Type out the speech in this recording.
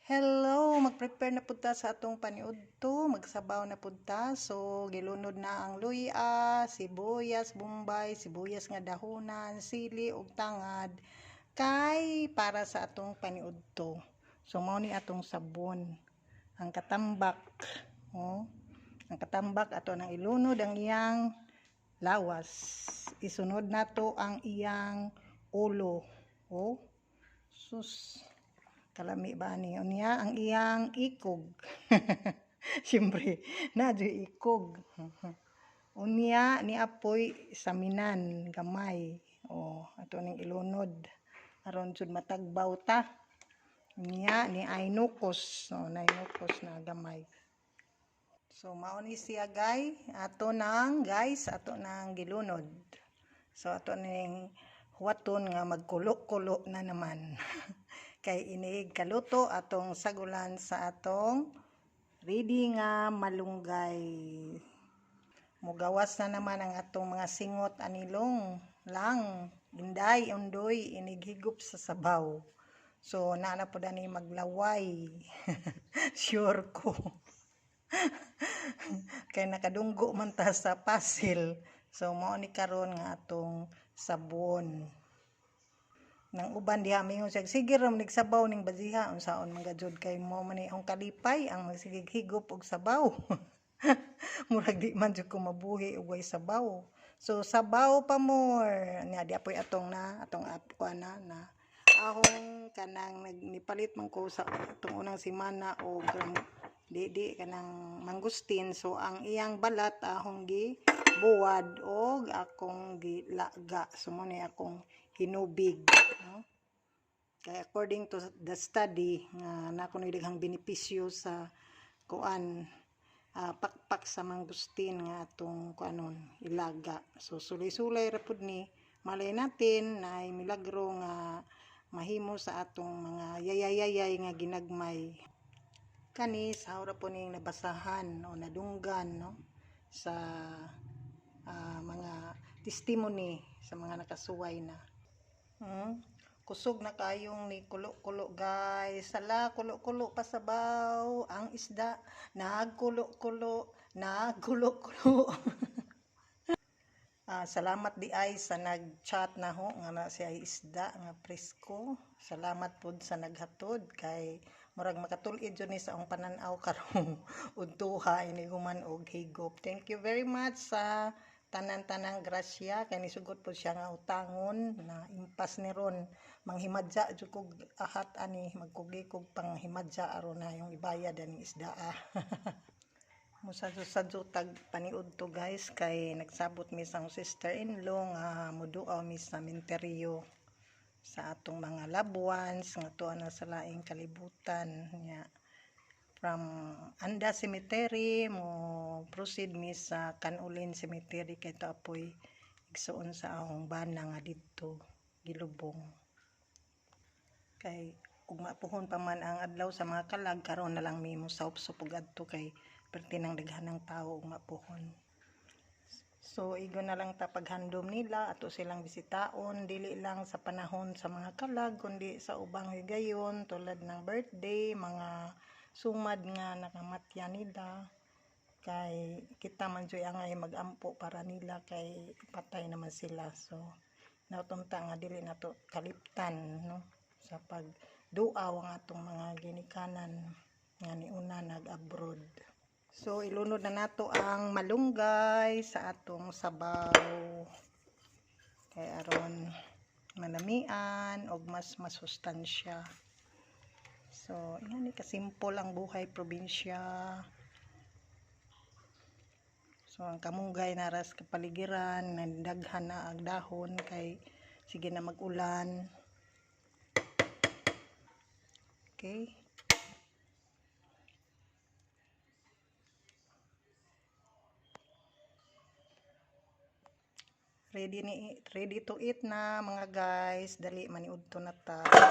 Hello, mag-prepare na punta sa atong paniudto, magsabaw na punta. So, gilunod na ang luya, sibuyas, bombay, sibuyas nga dahonan, sili ug tangad kay para sa atong paniudto. So, mao ni atong sabon, ang katambak. Oh, ang katambak ato nang ilunod ang iyang lawas. Isunod nato ang iyang ulo. Oh, sus. Kalami ba ni unya ang iyang ikog. Siyempre, nadyo ikog. Unya ni apoy saminan gamay. Oh, ato ning ilunod. Aron jud matagbaw ta. Unya ni ainukos. Oh, nainukos na gamay. So mao ni siya guys, ato nang gilunod. So ato ning huwaton nga magkulo-kulo na naman. Kay inig kaluto atong sagulan sa atong ready nga malunggay. Mugawas na naman ang atong mga singot anilong lang. Inday, undoy, inighigop sa sabaw. So naana po dani maglaway. Sure ko. Kay nakadunggo man ta sa pasil. So mao ni karon nga atong sabon. Nang uban diha mingon siya, sige ra nigsabaw ning baziha unsaon man gajud kay mo man ang kalipay ang magsigig-higop og sabaw. Murag di man jud ko mabuhi og way sabaw. So sabaw pa more nya di apoy atong na ahong kanang nipalit man ko sa atong unang semana og di kanang mangustin. So ang iyang balat ahong gi buwad og akong gilaga. So mo ni akong hinubig, no? Kaya according to the study nga nako ni daghang benepisyo sa kuan pakpak sa mangustin nga atong kuanon ilaga. So sulay-sulay ra pud ni malay natin na ay milagro nga mahimo sa atong mga yayay nga ginagmay. Kani sa hawra po ning nabasahan o nadunggan, no, sa mga testimony sa mga nakasuway na. Kusog na kayong ni kulo-kulo guys. Sala kulo-kulo pa sabaw. Ang isda nagkulo-kulo. Salamat di ay sa nag-chat na ho nga na siya isda nga presko. Salamat pud sa naghatod kay murag makatulid jud ni sa ang panan-aw karong udtuha ini human og higop. Thank you very much sa tanan-tanang grasya kay nisugod po siya nga utangon na impas ni ron manghimadya jud kog ahat ani magkugi kog panghimadya aron na yung ibayad ani isda. Musadyo tag paniud to guys kay nagsabot mi sang sister-in-law nga muduaw mi sa sementeryo sa atong mga loved ones nga tuwa na sa laing kalibutan nya. From Anda Cemetery mo proceed mi sa Canulin Cemetery kay to apoy igsuon sa ahong bana nga didto gilubong. Kay ug mapuhon pa man ang adlaw sa mga kalag karon na lang mi mo saop-supog adto kay perti nang daghanang tao ug mapuhon. So igo na lang ta paghandom nila ato silang bisitaon dili lang sa panahon sa mga kalag kundi sa ubang higayon tulad ng birthday, mga sumad nga nakamatya nila kay kita man joy angay magampo para nila kay patay naman sila. So nautumta nga dili nato kaliptan, no, sa pagduaw ang atong mga ginikanan nga niuna nag-abroad. So ilunod na nato ang malunggay sa atong sabaw kay aron manamian og mas masustansya. So, yan kasimple ang buhay probinsya. So, ang kamunggay naras kapaligiran, nandaghan na ang dahon kay sige na mag-ulan. Okay. Ready to eat na mga guys. Dali maniudto na ta.